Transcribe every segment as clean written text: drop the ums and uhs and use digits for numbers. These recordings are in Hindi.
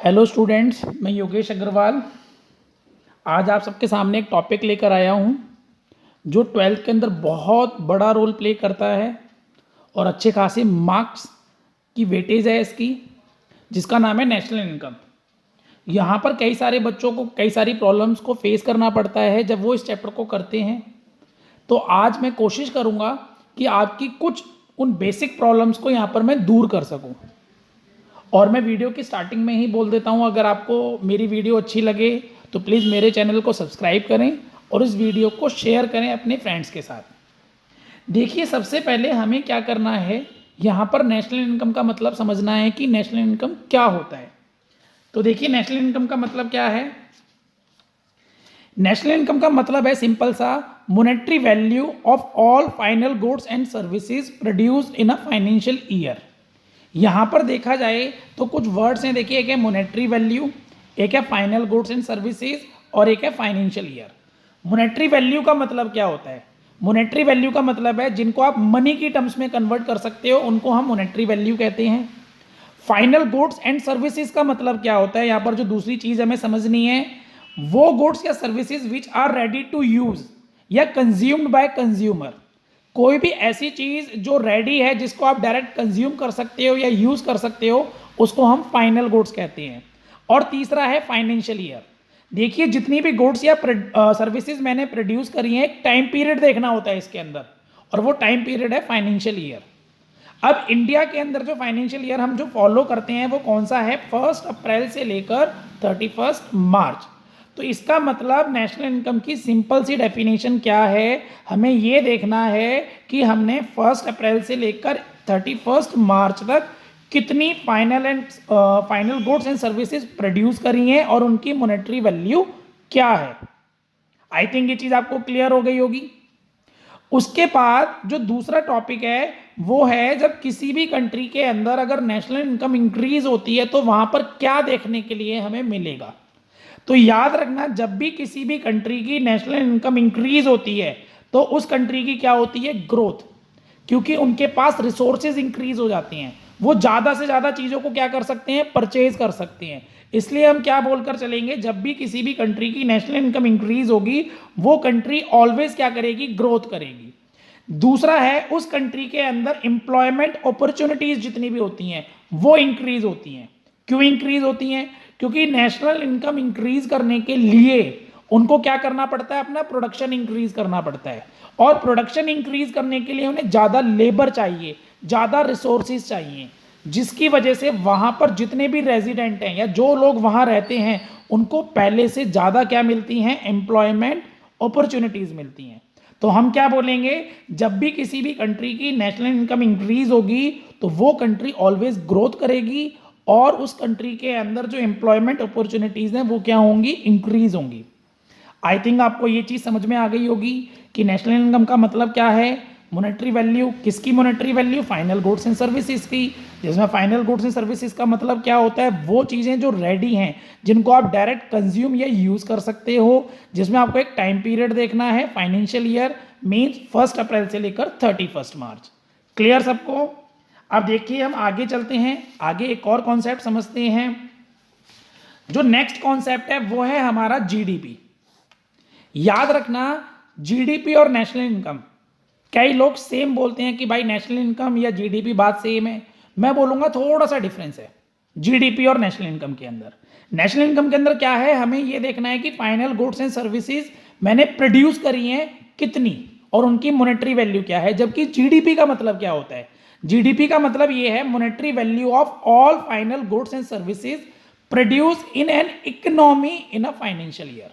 हेलो स्टूडेंट्स, मैं योगेश अग्रवाल आज आप सबके सामने एक टॉपिक लेकर आया हूँ जो ट्वेल्थ के अंदर बहुत बड़ा रोल प्ले करता है और अच्छे खासे मार्क्स की वेटेज है इसकी, जिसका नाम है नेशनल इनकम। यहाँ पर कई सारे बच्चों को कई सारी प्रॉब्लम्स को फेस करना पड़ता है जब वो इस चैप्टर को करते हैं। तो आज मैं कोशिश करूँगा कि आपकी कुछ उन बेसिक प्रॉब्लम्स को यहाँ पर मैं दूर कर सकूँ। और मैं वीडियो की स्टार्टिंग में ही बोल देता हूँ, अगर आपको मेरी वीडियो अच्छी लगे तो प्लीज़ मेरे चैनल को सब्सक्राइब करें और इस वीडियो को शेयर करें अपने फ्रेंड्स के साथ। देखिए, सबसे पहले हमें क्या करना है, यहाँ पर नेशनल इनकम का मतलब समझना है कि नेशनल इनकम क्या होता है। तो देखिए, नेशनल इनकम का मतलब क्या है। नेशनल इनकम का मतलब है सिंपल सा, monetary value of all final goods and services produced in a financial year. यहाँ पर देखा जाए तो कुछ वर्ड्स हैं। देखिए, एक है मॉनेटरी वैल्यू, एक है फाइनल गुड्स एंड सर्विसेज और एक है फाइनेंशियल ईयर। मॉनेटरी वैल्यू का मतलब क्या होता है? मॉनेटरी वैल्यू का मतलब है जिनको आप मनी की टर्म्स में कन्वर्ट कर सकते हो, उनको हम मॉनेटरी वैल्यू कहते हैं। फाइनल गुड्स एंड सर्विसेज का मतलब क्या होता है? यहाँ पर जो दूसरी चीज हमें समझनी है, वो गुड्स या services which are ready to use या कंज्यूम्ड बाय कंज्यूमर। कोई भी ऐसी चीज जो रेडी है, जिसको आप डायरेक्ट कंज्यूम कर सकते हो या यूज कर सकते हो, उसको हम फाइनल गुड्स कहते हैं। और तीसरा है फाइनेंशियल ईयर। देखिए, जितनी भी गुड्स या सर्विसेज मैंने प्रोड्यूस करी हैं, एक टाइम पीरियड देखना होता है इसके अंदर, और वो टाइम पीरियड है फाइनेंशियल ईयर। अब इंडिया के अंदर जो फाइनेंशियल ईयर हम जो फॉलो करते हैं वो कौन सा है? 1 अप्रैल से लेकर 31 मार्च। तो इसका मतलब नेशनल इनकम की सिंपल सी डेफिनेशन क्या है, हमें ये देखना है कि हमने 1 अप्रैल से लेकर 31 मार्च तक कितनी final goods and services produce करी हैं और उनकी मॉनेटरी वैल्यू क्या है। आई थिंक ये चीज आपको क्लियर हो गई होगी। उसके बाद जो दूसरा टॉपिक है वो है, जब किसी भी कंट्री के अंदर अगर नेशनल इनकम इंक्रीज होती है तो वहां पर क्या देखने के लिए हमें मिलेगा। तो याद रखना, जब भी किसी भी कंट्री की नेशनल इनकम इंक्रीज होती है तो उस कंट्री की क्या होती है? ग्रोथ। क्योंकि उनके पास रिसोर्सेज इंक्रीज हो जाती हैं, वो ज़्यादा से ज़्यादा चीज़ों को क्या कर सकते हैं? परचेज कर सकते हैं। इसलिए हम क्या बोलकर चलेंगे, जब भी किसी भी कंट्री की नेशनल इनकम इंक्रीज होगी, वो कंट्री ऑलवेज क्या करेगी? ग्रोथ करेगी। दूसरा है, उस कंट्री के अंदर एम्प्लॉयमेंट अपॉर्चुनिटीज जितनी भी होती हैं वो इंक्रीज होती हैं। क्यों इंक्रीज होती हैं? क्योंकि नेशनल इनकम इंक्रीज करने के लिए उनको क्या करना पड़ता है? अपना प्रोडक्शन इंक्रीज करना पड़ता है, और प्रोडक्शन इंक्रीज करने के लिए उन्हें ज़्यादा लेबर चाहिए, ज़्यादा रिसोर्सेज चाहिए, जिसकी वजह से वहाँ पर जितने भी रेजिडेंट हैं या जो लोग वहाँ रहते हैं, उनको पहले से ज़्यादा क्या मिलती हैं? एम्प्लॉयमेंट अपॉर्चुनिटीज़ मिलती हैं। तो हम क्या बोलेंगे, जब भी किसी भी कंट्री की नेशनल इनकम इंक्रीज होगी तो वो कंट्री ऑलवेज ग्रोथ करेगी, और उस कंट्री के अंदर जो एम्प्लॉयमेंट अपॉर्चुनिटीज़ हैं वो क्या होंगी? इंक्रीज होंगी। आई थिंक आपको ये चीज़ समझ में आ गई होगी कि नेशनल इनकम का मतलब क्या है। मॉनेटरी वैल्यू, किसकी monetary value? Final goods and services की। जिसमें फाइनल गुड्स एंड सर्विसेज का मतलब क्या होता है? वो चीज़ें जो रेडी हैं, जिनको आप डायरेक्ट कंज्यूम या यूज़ कर सकते हो, जिसमें आपको एक टाइम पीरियड देखना है। फाइनेंशियल ईयर मीन्स 1 अप्रैल से लेकर 31 मार्च। क्लियर सबको? अब देखिए, हम आगे चलते हैं, आगे एक और कॉन्सेप्ट समझते हैं। जो नेक्स्ट कॉन्सेप्ट है वो है हमारा जीडीपी। याद रखना, जीडीपी और नेशनल इनकम, कई लोग सेम बोलते हैं कि भाई नेशनल इनकम या जीडीपी बात सेम है। मैं बोलूंगा थोड़ा सा डिफरेंस है जीडीपी और नेशनल इनकम के अंदर। नेशनल इनकम के अंदर क्या है, हमें यह देखना है कि फाइनल गुड्स एंड सर्विसेज मैंने प्रोड्यूस करी हैं कितनी और उनकी मॉनेटरी वैल्यू क्या है। जबकि जीडीपी का मतलब क्या होता है? जीडीपी का मतलब यह है monetary value of all final goods and services produce in an economy in a financial year.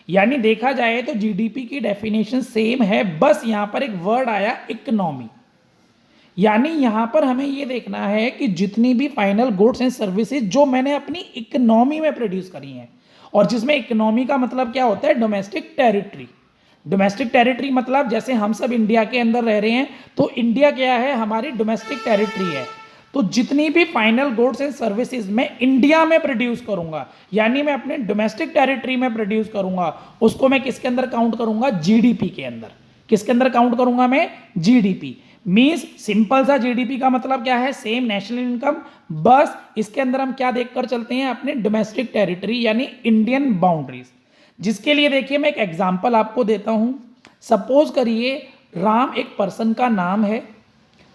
यानी देखा जाए तो जीडीपी की डेफिनेशन सेम है, बस यहां पर एक वर्ड आया इकोनॉमी। यानी यहां पर हमें यह देखना है कि जितनी भी फाइनल गुड्स एंड सर्विसेज जो मैंने अपनी इकोनॉमी में प्रोड्यूस करी हैं, और जिसमें इकोनॉमी का मतलब क्या होता है? Domestic territory. डोमेस्टिक टेरिटरी मतलब जैसे हम सब इंडिया के अंदर रह रहे हैं, तो इंडिया क्या है? हमारी डोमेस्टिक टेरिटरी है। तो जितनी भी फाइनल गुड्स एंड सर्विसेज मैं इंडिया में प्रोड्यूस करूंगा, यानी मैं अपने डोमेस्टिक टेरिटरी में प्रोड्यूस करूंगा, उसको मैं किसके अंदर काउंट करूंगा? जीडीपी के अंदर। किसके अंदर काउंट करूंगा मैं? जीडीपी। मीन्स सिंपल सा जीडीपी का मतलब क्या है, सेम नेशनल इनकम, बस इसके अंदर हम क्या देखकर चलते हैं, अपने डोमेस्टिक टेरिटरी यानी इंडियन बाउंड्रीज। जिसके लिए देखिए मैं एक एग्जांपल आपको देता हूं। सपोज करिए राम एक पर्सन का नाम है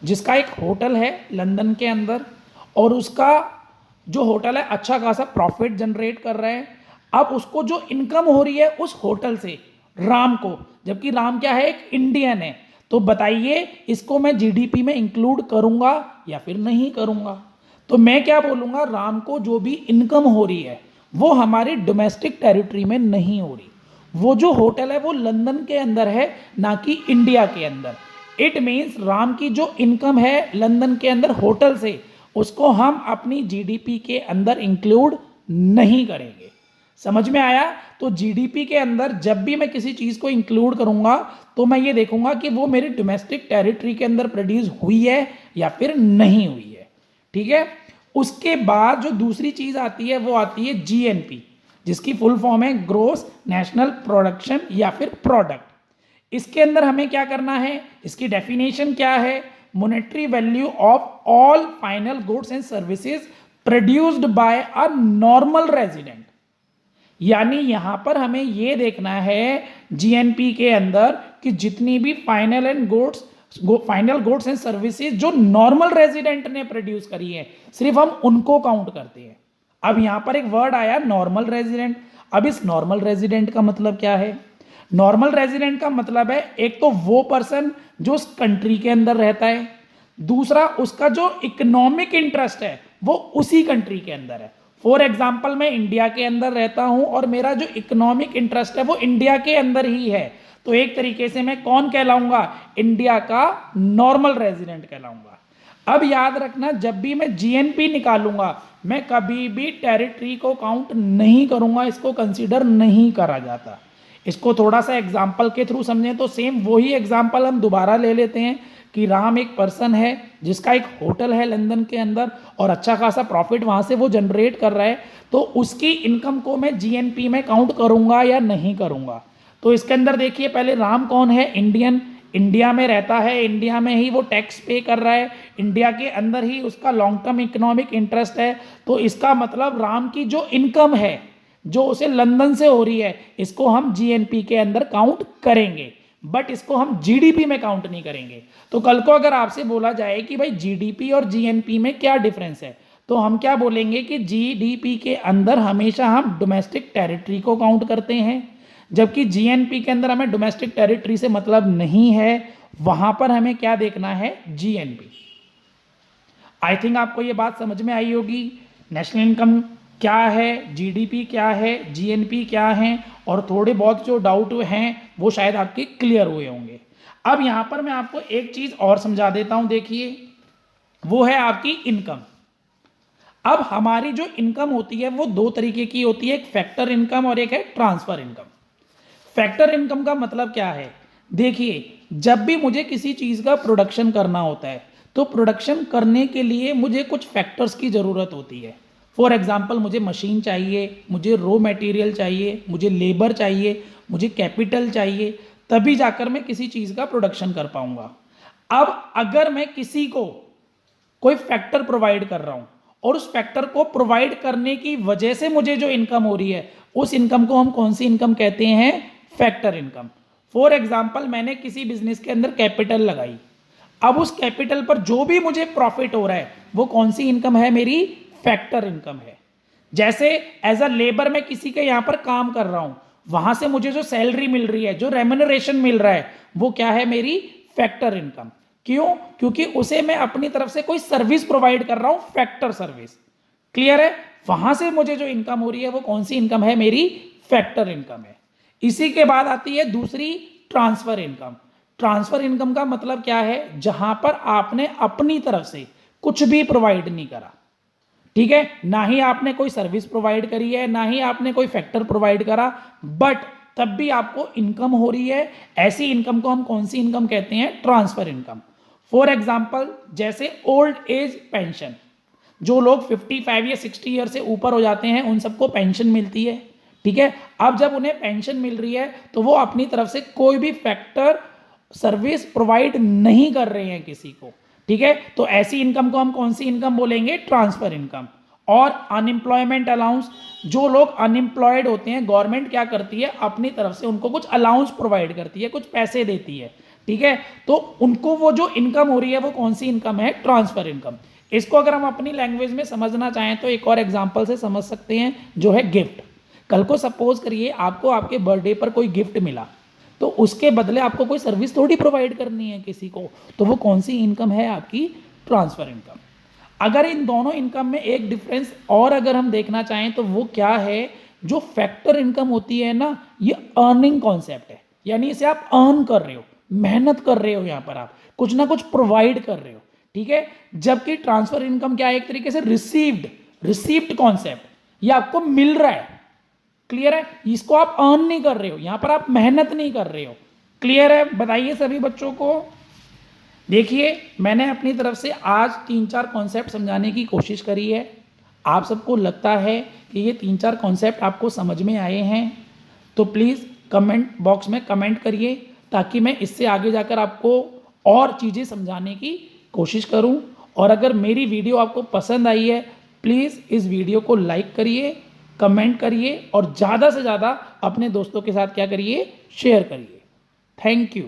जिसका एक होटल है लंदन के अंदर, और उसका जो होटल है अच्छा खासा प्रॉफिट जनरेट कर रहा है। अब उसको जो इनकम हो रही है उस होटल से राम को, जबकि राम क्या है, एक इंडियन है, तो बताइए इसको मैं जीडीपी में इंक्लूड करूंगा या फिर नहीं करूंगा। तो मैं क्या बोलूंगा, राम को जो भी इनकम हो रही है वो हमारी डोमेस्टिक टेरिटरी में नहीं हो रही। वो जो होटल है वो लंदन के अंदर है, ना कि इंडिया के अंदर। इट मीन्स राम की जो इनकम है लंदन के अंदर होटल से, उसको हम अपनी जीडीपी के अंदर इंक्लूड नहीं करेंगे। समझ में आया? तो जीडीपी के अंदर जब भी मैं किसी चीज़ को इंक्लूड करूंगा तो मैं ये देखूंगा कि वो मेरी डोमेस्टिक टेरिटरी के अंदर प्रोड्यूस हुई है या फिर नहीं हुई है। ठीक है। उसके बाद जो दूसरी चीज़ आती है वो आती है जीएनपी, जिसकी फुल फॉर्म है ग्रोस नेशनल प्रोडक्शन या फिर प्रोडक्ट। इसके अंदर हमें क्या करना है, इसकी डेफिनेशन क्या है, monetary value of all final goods and services produced by a normal resident. यानी यहां पर हमें यह देखना है जीएनपी के अंदर कि जितनी भी फाइनल गुड्स एंड सर्विसेज जो नॉर्मल रेजिडेंट ने प्रोड्यूस करी है, सिर्फ हम उनको काउंट करते हैं। अब यहां पर एक वर्ड आया नॉर्मल रेजिडेंट। अब इस नॉर्मल रेजिडेंट का मतलब क्या है? नॉर्मल रेजिडेंट का मतलब है एक तो वो पर्सन जो उस कंट्री के अंदर रहता है, दूसरा उसका जो इकोनॉमिक इंटरेस्ट है वो उसी कंट्री के अंदर है। फॉर एग्जाम्पल मैं इंडिया के अंदर रहता हूं और मेरा जो इकोनॉमिक इंटरेस्ट है वो इंडिया के अंदर ही है, तो एक तरीके से मैं कौन कहलाऊंगा, इंडिया का नॉर्मल रेजिडेंट कहलाऊंगा। अब याद रखना, जब भी मैं जीएनपी निकालूंगा मैं कभी भी टेरिटरी को काउंट नहीं करूंगा, इसको कंसीडर नहीं करा जाता। इसको थोड़ा सा एग्जाम्पल के थ्रू समझें तो सेम वही एग्जाम्पल हम दोबारा ले लेते हैं कि राम एक पर्सन है जिसका एक होटल है लंदन के अंदर और अच्छा खासा प्रॉफिट वहां से वो जनरेट कर रहा है, तो उसकी इनकम को मैं जीएनपी में काउंट करूंगा या नहीं करूंगा। तो इसके अंदर देखिए पहले राम कौन है, इंडियन, इंडिया में रहता है, इंडिया में ही वो टैक्स पे कर रहा है, इंडिया के अंदर ही उसका लॉन्ग टर्म इकोनॉमिक इंटरेस्ट है। तो इसका मतलब राम की जो इनकम है जो उसे लंदन से हो रही है, इसको हम जीएनपी के अंदर काउंट करेंगे, बट इसको हम जीडीपी में काउंट नहीं करेंगे। तो कल को अगर आपसे बोला जाए कि भाई जीडीपी और जीएनपी में क्या डिफरेंस है, तो हम क्या बोलेंगे कि जीडीपी के अंदर हमेशा हम डोमेस्टिक टेरिटरी को काउंट करते हैं, जबकि जीएनपी के अंदर हमें डोमेस्टिक टेरिटरी से मतलब नहीं है, वहां पर हमें क्या देखना है, जीएनपी। आई थिंक आपको ये बात समझ में आई होगी। नेशनल इनकम क्या है, जीडीपी क्या है, जीएनपी क्या है, और थोड़े बहुत जो डाउट हैं वो शायद आपके क्लियर हुए होंगे। अब यहां पर मैं आपको एक चीज और समझा देता हूं, देखिए वो है आपकी इनकम। अब हमारी जो इनकम होती है वो दो तरीके की होती है, एक फैक्टर इनकम और एक है ट्रांसफर इनकम। फैक्टर इनकम का मतलब क्या है, देखिए जब भी मुझे किसी चीज का प्रोडक्शन करना होता है तो प्रोडक्शन करने के लिए मुझे कुछ फैक्टर्स की जरूरत होती है। फॉर एग्जाम्पल मुझे मशीन चाहिए, मुझे रॉ मटेरियल चाहिए, मुझे लेबर चाहिए, मुझे कैपिटल चाहिए, तभी जाकर मैं किसी चीज़ का प्रोडक्शन कर पाऊंगा। अब अगर मैं किसी को कोई फैक्टर प्रोवाइड कर रहा हूं और उस फैक्टर को प्रोवाइड करने की वजह से मुझे जो इनकम हो रही है, उस इनकम को हम कौन सी इनकम कहते हैं, फैक्टर इनकम। फॉर एग्जाम्पल मैंने किसी बिजनेस के अंदर कैपिटल लगाई, अब उस कैपिटल पर जो भी मुझे प्रॉफिट हो रहा है वो कौन सी इनकम है, मेरी फैक्टर इनकम है। जैसे एज अ लेबर मैं किसी के यहां पर काम कर रहा हूं, वहां से मुझे जो सैलरी मिल रही है, जो रेम्यूनरेशन मिल रहा है, वो क्या है, मेरी फैक्टर इनकम। क्यों? क्योंकि उसे मैं अपनी तरफ से कोई सर्विस प्रोवाइड कर रहा हूं, फैक्टर सर्विस। क्लियर है? वहां से मुझे जो इनकम हो रही है वो कौन सी इनकम है, मेरी फैक्टर इनकम है। इसी के बाद आती है दूसरी, ट्रांसफर इनकम। ट्रांसफर इनकम का मतलब क्या है, जहां पर आपने अपनी तरफ से कुछ भी प्रोवाइड नहीं करा, ठीक है, ना ही आपने कोई सर्विस प्रोवाइड करी है, ना ही आपने कोई फैक्टर प्रोवाइड करा, बट तब भी आपको इनकम हो रही है। ऐसी इनकम को हम कौन सी इनकम कहते हैं, ट्रांसफर इनकम। फॉर एग्जाम्पल जैसे ओल्ड एज पेंशन, जो लोग 55 या 60 ईयर से ऊपर हो जाते हैं उन सबको पेंशन मिलती है, ठीक है। अब जब उन्हें पेंशन मिल रही है तो वो अपनी तरफ से कोई भी फैक्टर सर्विस प्रोवाइड नहीं कर रहे हैं किसी को, ठीक है। तो ऐसी इनकम को हम कौन सी इनकम बोलेंगे? Transfer income. और अनएम्प्लॉयमेंट अलाउंस, जो लोग अनएम्प्लॉयड होते हैं गवर्नमेंट क्या करती है, अपनी तरफ से उनको कुछ अलाउंस प्रोवाइड करती है, कुछ पैसे देती है, ठीक है। तो उनको वो जो इनकम हो रही है वो कौन सी इनकम है? Transfer income. इसको अगर हम अपनी लैंग्वेज में समझना चाहें तो एक और एग्जाम्पल से समझ सकते हैं, जो है गिफ्ट। कल को सपोज करिए आपको आपके बर्थडे पर कोई गिफ्ट मिला, तो उसके बदले आपको कोई सर्विस थोड़ी प्रोवाइड करनी है किसी को, तो वो कौन सी इनकम है? आपकी ट्रांसफर इनकम। अगर इन दोनों इनकम में एक डिफरेंस और अगर हम देखना चाहें तो वो क्या है? जो फैक्टर इनकम होती है ना, ये अर्निंग कॉन्सेप्ट है, यानी इसे आप अर्न कर रहे हो, मेहनत कर रहे हो, यहाँ पर आप कुछ ना कुछ प्रोवाइड कर रहे हो, ठीक है। जबकि ट्रांसफर इनकम क्या है? एक तरीके से रिसीव्ड कॉन्सेप्ट, ये आपको मिल रहा है, क्लियर है। इसको आप अर्न नहीं कर रहे हो, यहां पर आप मेहनत नहीं कर रहे हो, क्लियर है। बताइए सभी बच्चों को। देखिए मैंने अपनी तरफ से आज 3-4 कॉन्सेप्ट समझाने की कोशिश करी है। आप सबको लगता है कि ये 3-4 कॉन्सेप्ट आपको समझ में आए हैं तो प्लीज़ कमेंट बॉक्स में कमेंट करिए, ताकि मैं इससे आगे जाकर आपको और चीज़ें समझाने की कोशिश करूं। और अगर मेरी वीडियो आपको पसंद आई है, प्लीज़ इस वीडियो को लाइक करिए, कमेंट करिए और ज़्यादा से ज़्यादा अपने दोस्तों के साथ क्या करिए? शेयर करिए। Thank you.